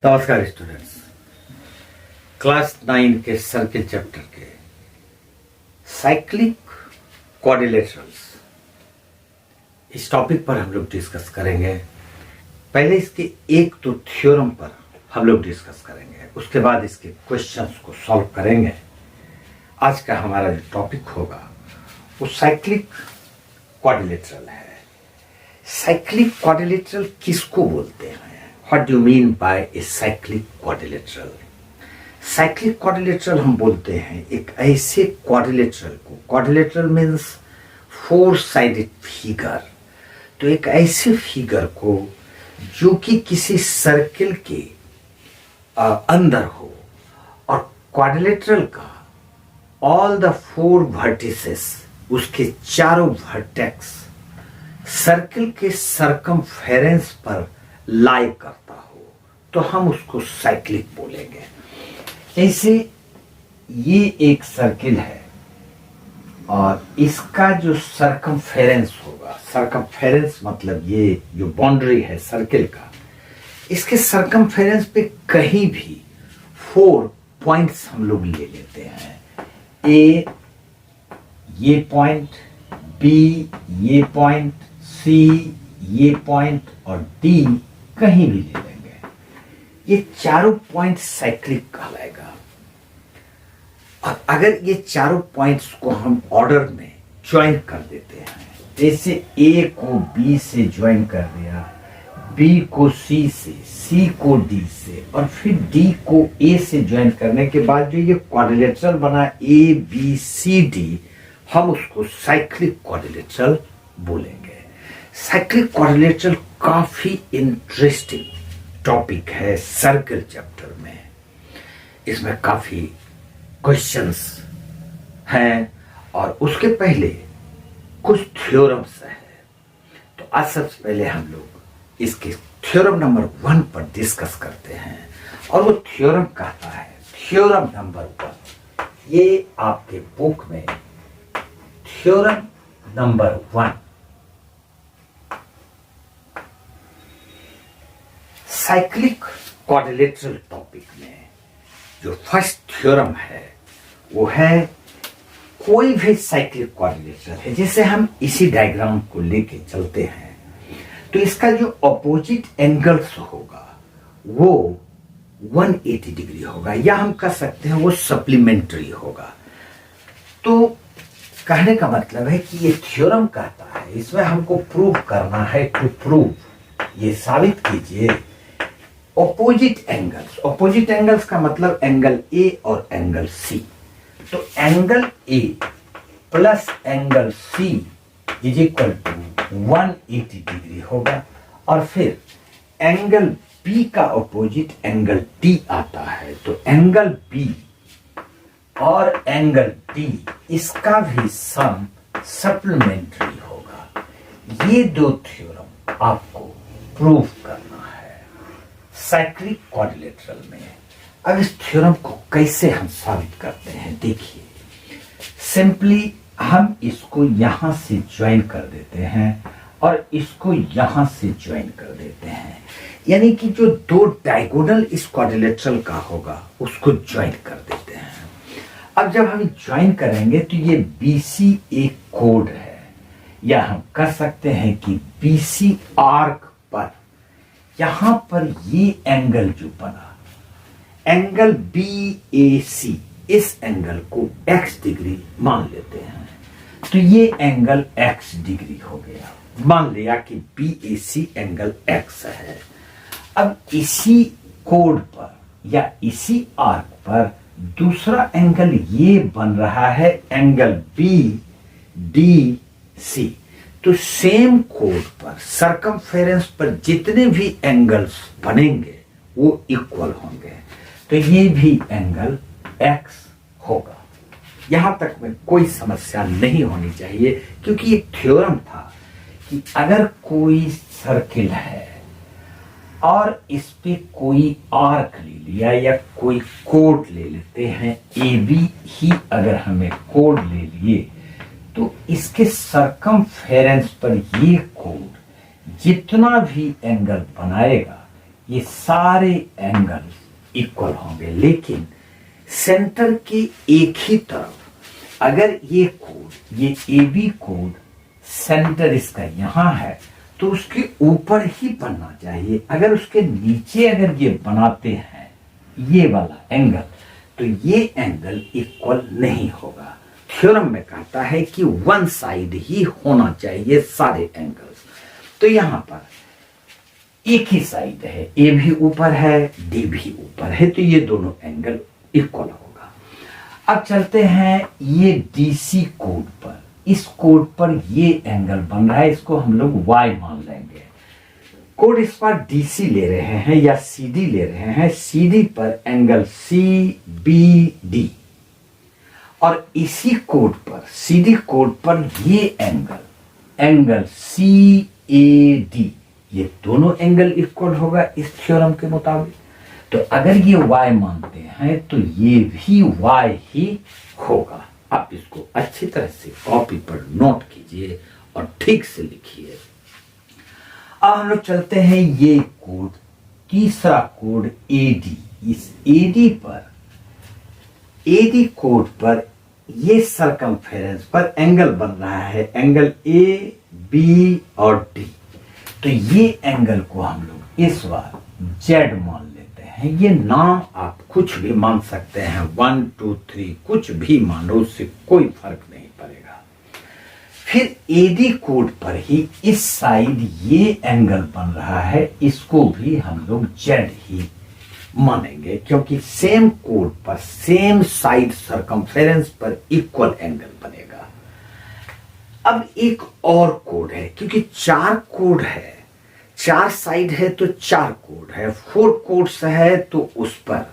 नमस्कार students, class 9 के circle chapter के साइक्लिक क्वाड्रिलेटरल्स इस टॉपिक पर हम लोग डिस्कस करेंगे। पहले इसके एक तो थ्योरम पर हम लोग डिस्कस करेंगे, उसके बाद इसके क्वेश्चंस को सॉल्व करेंगे। आज का हमारा जो टॉपिक होगा वो साइक्लिक क्वाड्रिलेटरल है। साइक्लिक क्वाड्रिलेटरल किसको बोलते हैं? What do you mean by a cyclic quadrilateral? Cyclic quadrilateral हम बोलते हैं एक ऐसे क्वाड्रिलेटरल को, quadrilateral means four sided figure, तो एक ऐसे फिगर को जो कि किसी सर्किल के अंदर हो और क्वाड्रिलेटरल का ऑल द फोर वर्टिसेस, उसके चारों वर्टेक्स सर्किल के सरकमफेरेंस पर लाई करता हो तो हम उसको साइक्लिक बोलेंगे। जैसे ये एक सर्किल है और इसका जो सरकमफेरेंस होगा, सरकमफेरेंस मतलब ये जो बाउंड्री है सर्किल का, इसके सरकमफेरेंस पे कहीं भी 4 पॉइंट्स हम लोग ले लेते हैं। ए ये पॉइंट, बी ये पॉइंट, सी ये पॉइंट और डी कहीं भी ले लेंगे। ये चारों पॉइंट साइक्लिक कहलाएगा। और अगर ये चारों पॉइंट्स को हम ऑर्डर में ज्वाइन कर देते हैं, जैसे ए को बी से ज्वाइन कर दिया, बी को सी से, सी को डी से और फिर डी को ए से ज्वाइन करने के बाद जो ये क्वाड्रिलेटरल बना ए बी सी डी, हम उसको साइक्लिक क्वाड्रिलेटरल बोलेंगे। साइक्लिक क्वाड्रिलेटरल काफी इंटरेस्टिंग टॉपिक है सर्किल चैप्टर में। इसमें काफी क्वेश्चंस हैं और उसके पहले कुछ थ्योरम्स हैं। तो आज सबसे पहले हम लोग इसके थ्योरम नंबर 1 पर डिस्कस करते हैं और वो थ्योरम कहता है, थ्योरम नंबर 1, ये आपके बुक में theorem number 1 cyclic quadrilateral topic में जो फर्स्ट थ्योरम है वो है, कोई भी साइक्लिक क्वाड्रिलेटरल है, जैसे हम इसी डायग्राम को लेके चलते हैं तो इसका जो अपोजिट एंगल्स होगा वो 180 डिग्री होगा, या हम कह सकते हैं वो सप्लीमेंट्री होगा। तो कहने का मतलब है कि ये थ्योरम कहता है, इसमें हमको प्रूव करना है, टू प्रूव, ये साबित कीजिए ऑपोजिट एंगल्स। ऑपोजिट एंगल्स का मतलब एंगल ए और एंगल सी। तो angle A plus angle C is equal to 180 degree होगा। और फिर एंगल बी का ऑपोजिट एंगल डी आता है, तो एंगल बी और एंगल डी इसका भी सम सप्लीमेंट्री होगा। ये दो थ्योरम आपको प्रूव करना है साइक्लिक क्वाड्रिलेटरल में। अब इस थ्योरम को कैसे हम साबित करते हैं, देखिए सिंपली हम इसको यहां से ज्वाइन कर देते हैं और इसको यहां से ज्वाइन कर देते हैं, यानी कि जो दो डायगोनल इस क्वाड्रिलेटरल का होगा उसको ज्वाइन कर देते हैं। अब जब हम ज्वाइन करेंगे तो ये BC एक कोड है, या हम कह सकते हैं कि BC आर्क पर यहां पर ये एंगल जो बना, एंगल BAC, इस एंगल को x डिग्री मान लेते हैं, तो ये एंगल x डिग्री हो गया। मान लिया कि BAC एंगल x है। अब इसी कोड पर या इसी आर्क पर दूसरा एंगल ये बन रहा है एंगल BDC। तो सेम कोड पर सरकमफेरेंस पर जितने भी एंगल्स बनेंगे वो इक्वल होंगे, तो ये भी एंगल x होगा। यहां तक में कोई समस्या नहीं होनी चाहिए, क्योंकि एक थ्योरम था कि अगर कोई सर्किल है और इस पे कोई आर्क ले लिया या कोई कोड ले लेते हैं, AB ही अगर हमें कोड ले लिए, तो इसके सरकमफेरेंस पर ये कोड जितना भी एंगल बनाएगा ये सारे एंगल इक्वल होंगे, लेकिन सेंटर की एक ही तरफ अगर ये कोड, ये ए बी कोड सेंटर इसका यहां है तो उसके ऊपर ही बनना चाहिए। अगर उसके नीचे अगर ये बनाते हैं ये वाला एंगल तो ये एंगल इक्वल नहीं होगा। थ्योरम में कहता है कि वन साइड ही होना चाहिए सारे एंगल्स। तो यहां पर एक ही साइड है, ए भी ऊपर है डी भी ऊपर है, तो ये दोनों एंगल इक्वल होगा। अब चलते हैं ये डीसी कोड पर। इस कोड पर ये एंगल बन रहा है, इसको हम लोग y मान लेंगे। कोड इस पर डीसी ले रहे हैं या सीडी ले रहे हैं। सीडी पर एंगल सी बी डी, और इसी कोड पर, सीडी कोड पर ये एंगल सी ए डी, ये दोनों एंगल इक्वल होगा इस थ्योरम के मुताबिक। तो अगर ये y मानते हैं तो ये भी y ही होगा। आप इसको अच्छी तरह से कॉपी पर नोट कीजिए और ठीक से लिखिए। अब हम लोग चलते हैं ये कोड, तीसरा कोड एडी। इस एडी पर, एडी कोड पर ये सरकमफेरेंस पर एंगल बन रहा है, एंगल ए बी और डी। तो ये एंगल को हम लोग इस बार जेड मान लेते हैं। ये नाम आप कुछ भी मान सकते हैं, 1 2 3 कुछ भी मानो, उससे कोई फर्क नहीं पड़ेगा। फिर एडी कोड पर ही इस साइड ये एंगल बन रहा है, इसको भी हम लोग जेड ही मानेंगे, क्योंकि सेम कोड पर सेम साइड सरकमफेरेंस पर इक्वल एंगल बनेगा। अब एक और कोड है, क्योंकि 4 कोड है, 4 साइड है तो 4 कोड है, 4 कोड्स है तो उस पर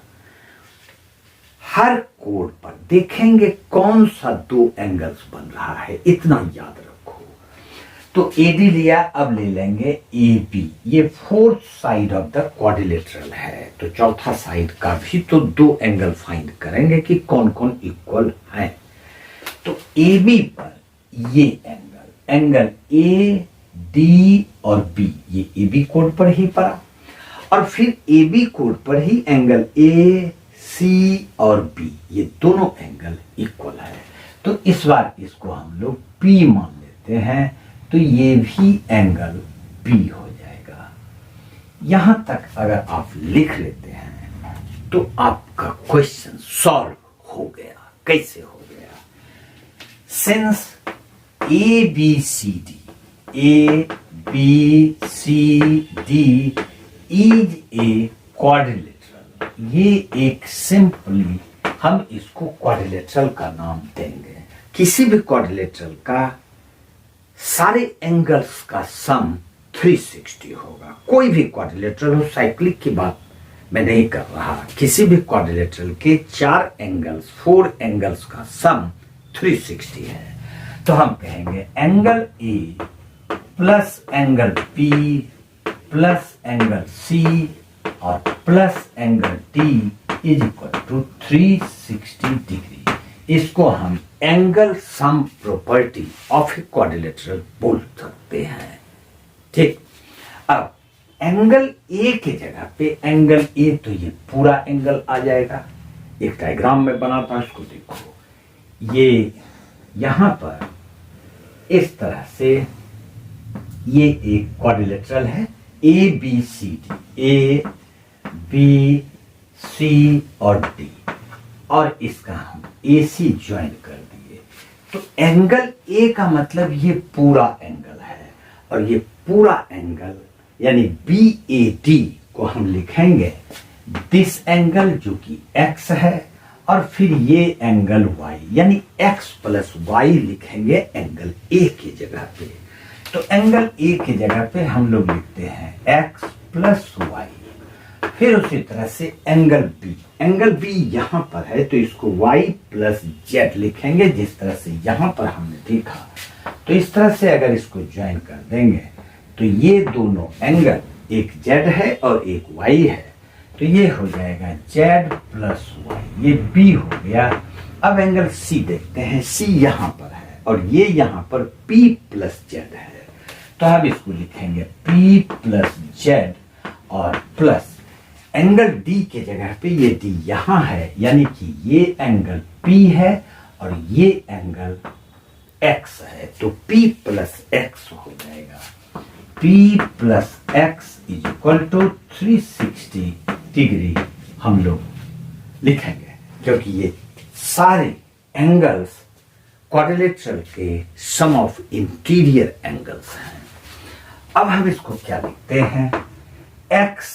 हर कोड पर देखेंगे कौन सा 2 एंगल्स बन रहा है, इतना याद रखो। तो एडी लिया, अब ले लेंगे ए बी। ये 4th side of the quadrilateral है, तो चौथा साइड का भी तो 2 एंगल फाइंड करेंगे कि कौन कौन इक्वल है। तो ए बी पर ये एंगल ए डी और बी, ये ए बी कोड पर ही पड़ा, और फिर ए बी कोड पर ही एंगल ए सी और बी, ये दोनों एंगल इक्वल है। तो इस बार इसको हम लोग पी मान लेते हैं, तो ये भी एंगल पी हो जाएगा। यहां तक अगर आप लिख लेते हैं तो आपका क्वेश्चन सॉल्व हो गया। कैसे हो गया? Since A B C D, A B C D is a quadrilateral, ये एक सिंपली हम इसको क्वाड्रिलेटरल का नाम देंगे। किसी भी क्वाड्रिलेटरल का सारे एंगल्स का सम 360 होगा। कोई भी क्वाड्रिलेटरल हो, साइक्लिक की बात मैं नहीं कर रहा, किसी भी क्वाड्रिलेटरल के 4 एंगल्स, 4 एंगल्स का सम 360 है। तो हम कहेंगे angle A plus angle P plus angle C और plus angle D is equal to 360 degree. इसको हम angle sum property of a quadrilateral बोल सकते हैं। ठीक, अब एंगल ए के जगह पे एंगल ए, तो ये पूरा एंगल आ जाएगा। एक डायग्राम में बना था, इसको देखो। ये यहां पर इस तरह से ये एक क्वाड्रिलेटरल है, A B C D, A B C और डी, और इसका हम ए सी ज्वाइन कर दिए। तो एंगल ए का मतलब ये पूरा एंगल है, और ये पूरा एंगल यानी बी ए डी को हम लिखेंगे दिस एंगल जो कि एक्स है, और फिर ये एंगल y यानी x प्लस वाई लिखेंगे एंगल a की जगह पे। तो एंगल a की जगह पे हम लोग लिखते हैं x प्लस वाई। फिर उसी तरह से एंगल b यहां पर है तो इसको y प्लस जेड लिखेंगे, जिस तरह से यहां पर हमने देखा। तो इस तरह से अगर इसको ज्वाइन कर देंगे तो ये दोनों एंगल, एक z है और एक y है, तो ये हो जाएगा z प्लस वाई, ये b हो गया। अब एंगल c देखते हैं, c यहां पर है और ये यहां पर p प्लस z है, तो हम इसको लिखेंगे p प्लस z, और प्लस एंगल डी के जगह पे ये डी यहां है, यानी कि ये एंगल P है और ये एंगल X है, तो P प्लस X हो जाएगा। P plus X is equal to 360 degree हम लोग लिखेंगे, क्योंकि ये सारे एंगल्स क्वाड्रिलेटरल के सम ऑफ इंटीरियर एंगल्स हैं। अब हम इसको क्या लिखते हैं, x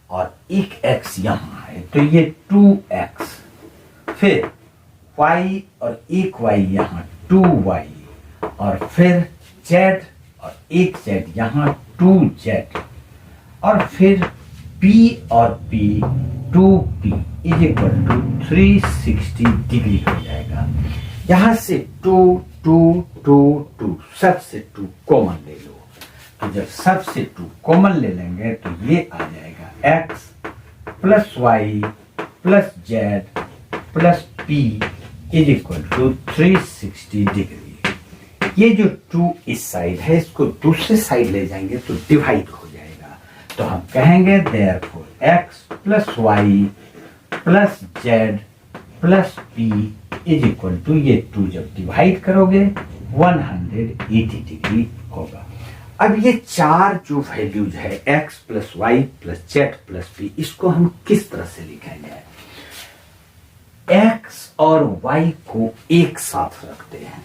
और एक x यहां है तो ये 2x, फिर y और एक y यहां 2y, और फिर z और एक z यहां 2z, और फिर p और p 2p is equal to 360 degree हो जाएगा। यहां से 2 2 2 2 सबसे 2 कॉमन ले लो, तो जब सबसे 2 कॉमन ले लेंगे तो ये आ जाएगा x plus Y plus Z plus p is equal to 360 degree. ये जो 2 इस साइड है इसको दूसरे साइड ले जाएंगे तो डिवाइड हो जाएगा, तो हम कहेंगे therefore x plus Y plus Z plus p is equal to ये 2 जब डिवाइड करोगे 180 डिग्री होगा। अब ये चार जो वैल्यूज है x plus Y plus Z plus p, इसको हम किस तरह से लिखेंगे, x और y को एक साथ रखते हैं,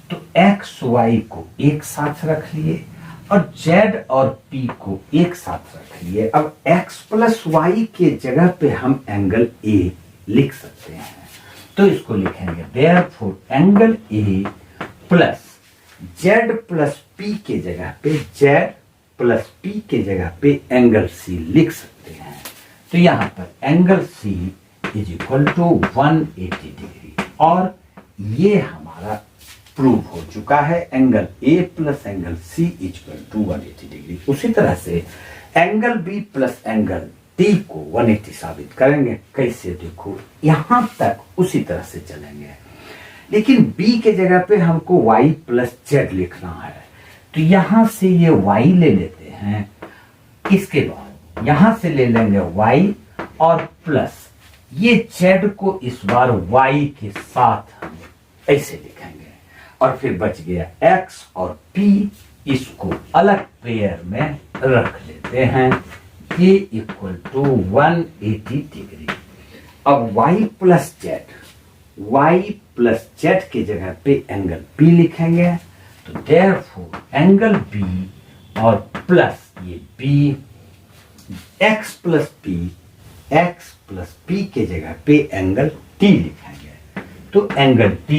तो x y को एक साथ रख लिए और z और p को एक साथ रख लिए। अब x प्लस वाई के जगह पे हम एंगल a लिख सकते हैं, तो इसको लिखेंगे therefore angle a plus z plus p के जगह पे z प्लस p के जगह पे एंगल c लिख सकते हैं। तो यहां पर angle c is equal to 180 degree, और ये हमारा प्रूव हो चुका है, angle a plus angle c equal to 180 degree. उसी तरह से angle b plus angle d को 180 साबित करेंगे। कैसे, देखो यहां तक उसी तरह से चलेंगे, लेकिन b के जगह पे हमको y प्लस z लिखना है, तो यहां से ये y ले लेते हैं, इसके बाद यहां से ले लेंगे y और प्लस ये z को इस बार y के साथ हम ऐसे लिखेंगे, और फिर बच गया x और p, इसको अलग पेयर में रख लेते हैं, ये इक्वल टू 180 डिग्री। अब y प्लस z के जगह पे एंगल p लिखेंगे, तो देयरफॉर एंगल b और प्लस ये b, x प्लस p के जगह पे एंगल t लिखेंगे, तो angle t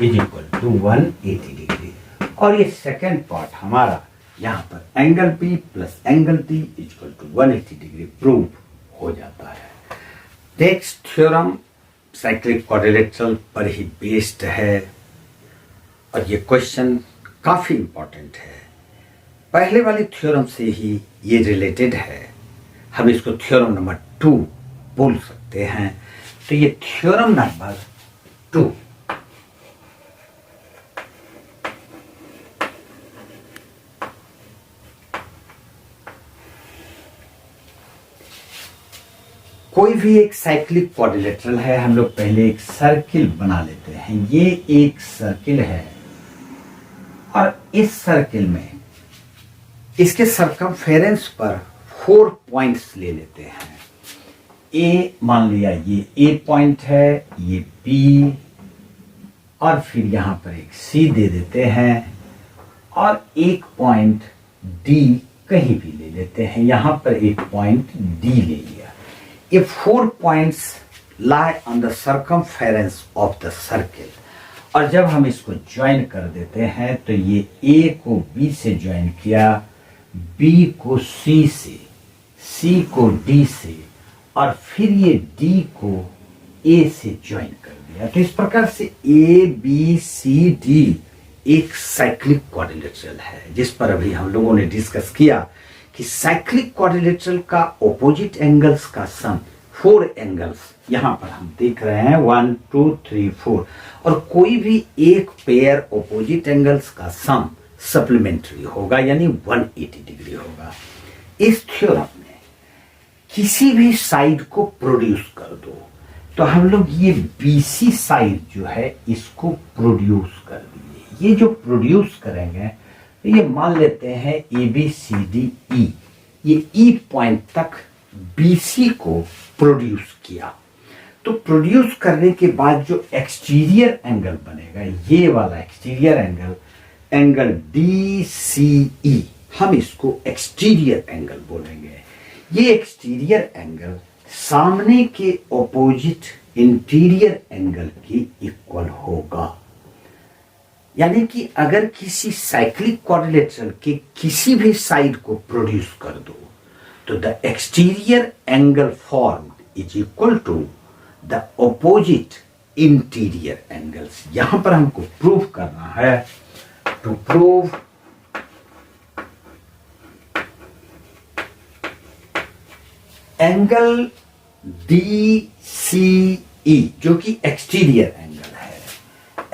is equal to 180 degree. और ये सेकेंड पार्ट हमारा यहां पर angle p plus angle t equal to 180 degree prove हो जाता है। नेक्स्ट थ्योरम साइक्लिक क्वाड्रिलेटरल पर ही बेस्ड है, और ये क्वेश्चन काफी इंपॉर्टेंट है, पहले वाली थ्योरम से ही ये रिलेटेड है, हम इसको थ्योरम नंबर 2 बोल सकते हैं। तो ये थ्योरम नंबर 2, कोई भी एक साइक्लिक क्वाड्रिलेटरल है, हम लोग पहले एक सर्किल बना लेते हैं। ये एक सर्किल है और इस सर्किल में इसके सरकमफेरेंस पर 4 पॉइंट्स ले लेते हैं। ए मान लिया ये ए पॉइंट है, ये बी, और फिर यहां पर एक सी दे देते हैं, और एक पॉइंट डी कहीं भी ले लेते हैं, यहां पर एक पॉइंट डी ले लिया। ये 4 points lie on the circumference of the circle, और जब हम इसको ज्वाइन कर देते हैं तो ये A को B से ज्वाइन किया, B को C से, C को D से, और फिर ये D को A से ज्वाइन कर दिया। तो इस प्रकार से A B C D एक साइक्लिक क्वाड्रिलेटरल है, जिस पर अभी हम लोगों ने डिस्कस किया कि साइक्लिक क्वाड्रिलेटरल का ऑपोजिट एंगल्स का सम 4 एंगल्स यहां पर हम देख रहे हैं 1 2 3 4, और कोई भी एक पेयर ऑपोजिट एंगल्स का सम सप्लीमेंट्री होगा, यानी 180 डिग्री होगा। इस थ्योरम में किसी भी साइड को प्रोड्यूस कर दो, तो हम लोग ये BC साइड जो है इसको प्रोड्यूस कर दिए। ये जो प्रोड्यूस करेंगे तो ये मान लेते हैं ABCDE, ये E पॉइंट तक BC को प्रोड्यूस किया। तो प्रोड्यूस करने के बाद जो एक्सटीरियर एंगल बनेगा, ये वाला एक्सटीरियर एंगल, एंगल DCE, हम इसको एक्सटीरियर एंगल बोलेंगे। ये एक्सटीरियर एंगल सामने के ऑपोजिट इंटीरियर एंगल के इक्वल होगा। यानी कि अगर किसी साइक्लिक क्वाड्रिलेटरल के किसी भी साइड को प्रोड्यूस कर दो, तो the exterior angle formed is equal to the opposite interior angles. यहां पर हमको प्रूव करना है, टू प्रूव एंगल DCE जो कि एक्सटीरियर एंगल है,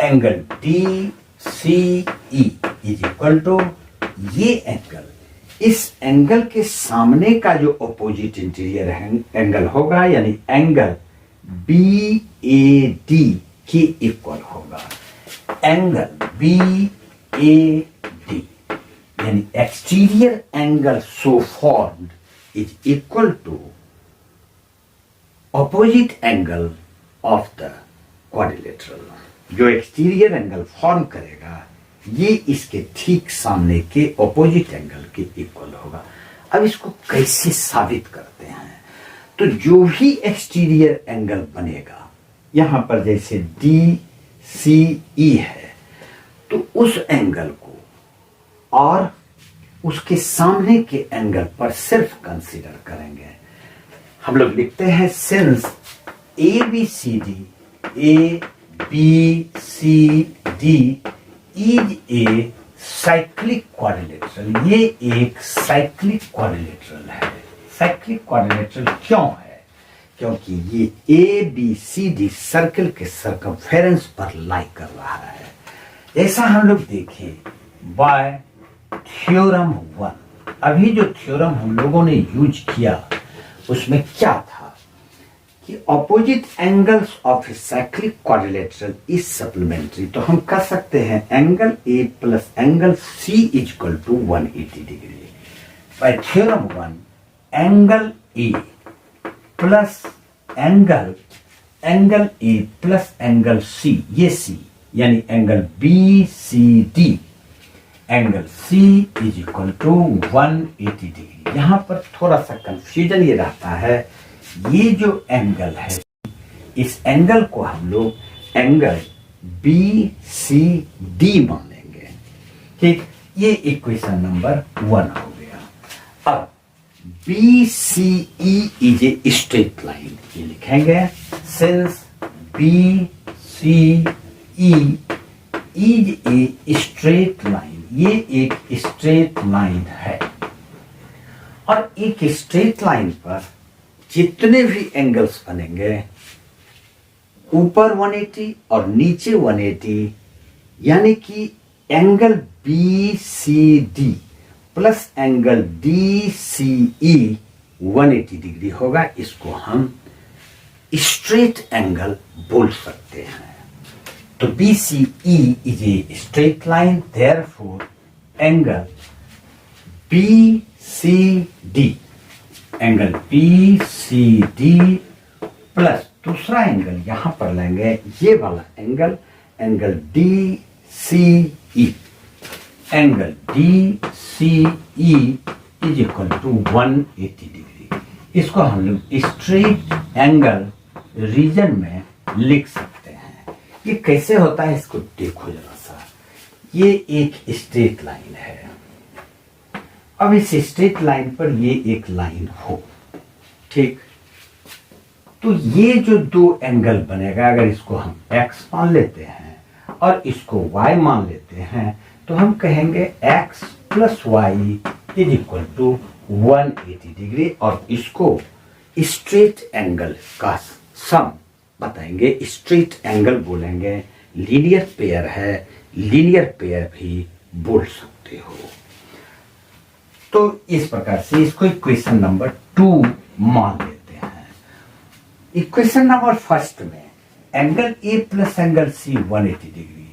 angle DCE is equal to ये एंगल, इस एंगल के सामने का जो ऑपोजिट इंटीरियर एंगल होगा, यानी एंगल BAD के इक्वल होगा। एंगल BAD यानी exterior angle so formed is equal to opposite angle of the quadrilateral. जो एक्सटीरियर एंगल फॉर्म करेगा ये इसके ठीक सामने के ऑपोजिट एंगल के इक्वल होगा। अब इसको कैसे साबित करते हैं? तो जो भी एक्सटीरियर एंगल बनेगा, यहां पर जैसे DCE है, तो उस एंगल को और उसके सामने के एंगल पर सिर्फ कंसीडर करेंगे। हम लोग लिखते हैं since ABCD is a cyclic quadrilateral. ये एक साइक्लिक क्वाड्रिलेटरल है। साइक्लिक क्वाड्रिलेटरल क्यों है? क्योंकि ये ABCD सर्कल के सर्कमफेरेंस पर लाई कर रहा है। ऐसा हम लोग देखें बाय थ्योरम 1। अभी जो थ्योरम हम लोगों ने यूज किया उसमें क्या था कि opposite angles of a cyclic quadrilateral is supplementary. तो हम कर सकते हैं angle A plus angle C is equal to 180 degree. By theorem 1, angle A plus angle A plus angle C, ये C यानी angle BCD, angle C is equal to 180 degree. यहां पर थोड़ा सा कंफ्यूजन ये रहता है, ये जो एंगल है इस एंगल को हम लोग एंगल BCD मानेंगे। ठीक, ये इक्वेशन नंबर 1 हो गया। अब BCE is a straight line, ये लिखेंगे since BCE is a straight line. ये एक स्ट्रेट लाइन है और एक स्ट्रेट लाइन पर जितने भी एंगल्स बनेंगे, ऊपर 180 और नीचे 180, यानी कि angle BCD plus angle DCE 180 degree होगा। इसको हम स्ट्रेट एंगल बोल सकते हैं। तो BCE is a straight line, therefore angle BCD plus दूसरा एंगल यहां पर लेंगे, ये वाला angle DCE, angle DCE is equal to 180 degree. इसको हम लोग स्ट्रेट एंगल रीजन में लिख सकते हैं। ये कैसे होता है इसको देखो जरा सा। ये एक स्ट्रेट लाइन है। अब इस स्ट्रेट लाइन पर ये एक लाइन हो, ठीक, तो ये जो दो एंगल बनेगा, अगर इसको हम x मान लेते हैं और इसको y मान लेते हैं, तो हम कहेंगे x plus Y is equal to 180 degree और इसको स्ट्रेट एंगल का सम बताएंगे। स्ट्रेट एंगल बोलेंगे, लीनियर पेयर है, लीनियर पेयर भी बोल सकते हो। तो इस प्रकार से इसको इक्वेशन नंबर 2 मान लेते हैं। इक्वेशन नंबर फर्स्ट में angle A plus angle C 180 degree,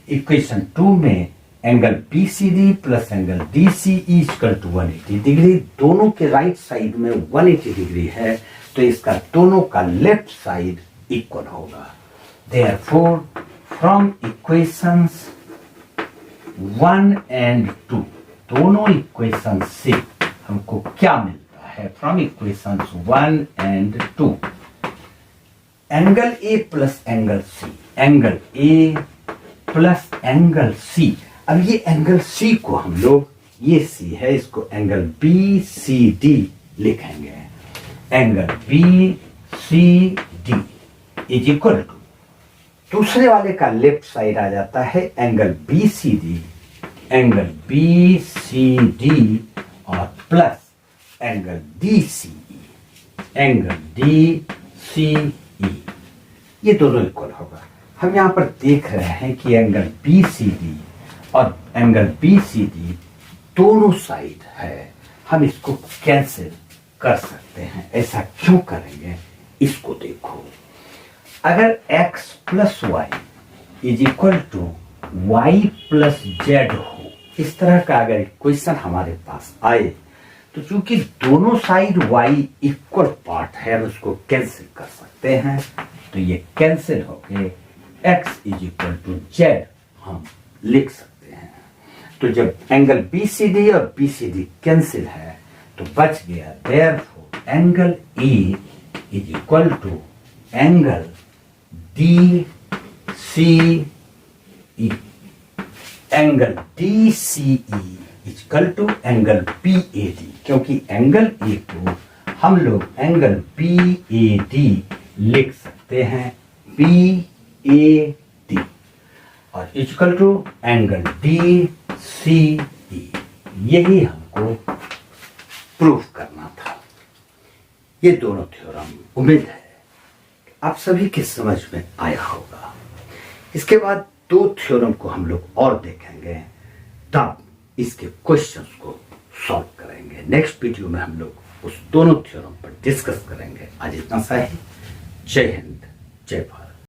equation 2 में angle B C D plus angle D C equal to 180 degree. दोनों के राइट साइड में 180 डिग्री है, तो इसका दोनों का लेफ्ट साइड इक्वल होगा। Therefore, from equations 1 and 2, दोनों इक्वेशन से हमको क्या मिलता है? From equations 1 and 2, angle A plus angle C, angle A plus angle C. अब ये एंगल सी को हम लोग, ये सी है, इसको एंगल बी सी डी लिखेंगे। Angle B C D is equal to, दूसरे वाले का लेफ्ट साइड आ जाता है angle B C D, angle B C D और plus angle D C E, angle D C E, ये दोनों इक्वल होगा। हम यहां पर देख रहे हैं कि एंगल बी सी डी और एंगल बी सी डी दोनों साइड है, हम इसको कैंसिल कर सकते हैं। ऐसा क्यों करेंगे, इसको देखो। अगर x plus Y is equal to Y plus Z हो, इस तरह का अगर इक्वेशन हमारे पास आए, तो चूंकि दोनों साइड y इक्वल पार्ट है, हम उसको कैंसिल कर सकते हैं। तो ये कैंसिल हो गए, x is equal to Z हम लिख सकते हैं। तो जब एंगल बी सी डी और बी सी डी कैंसिल है, तो बच गया therefore angle A is equal to angle D C E, angle D C E equal to angle P A D, क्योंकि एंगल ए को हम लोग एंगल पी ए डी लिख सकते हैं, पी ए डी, और equal to angle D C E. यही हमको प्रूफ करना था। ये दोनों थ्योरम उम्मीद है आप सभी के समझ में आया होगा। इसके बाद दो थ्योरम को हम लोग और देखेंगे, तब इसके क्वेश्चंस को सॉल्व करेंगे। नेक्स्ट वीडियो में हम लोग उस दोनों थ्योरम पर डिस्कस करेंगे। आज इतना सा ही। जय हिंद, जय भारत।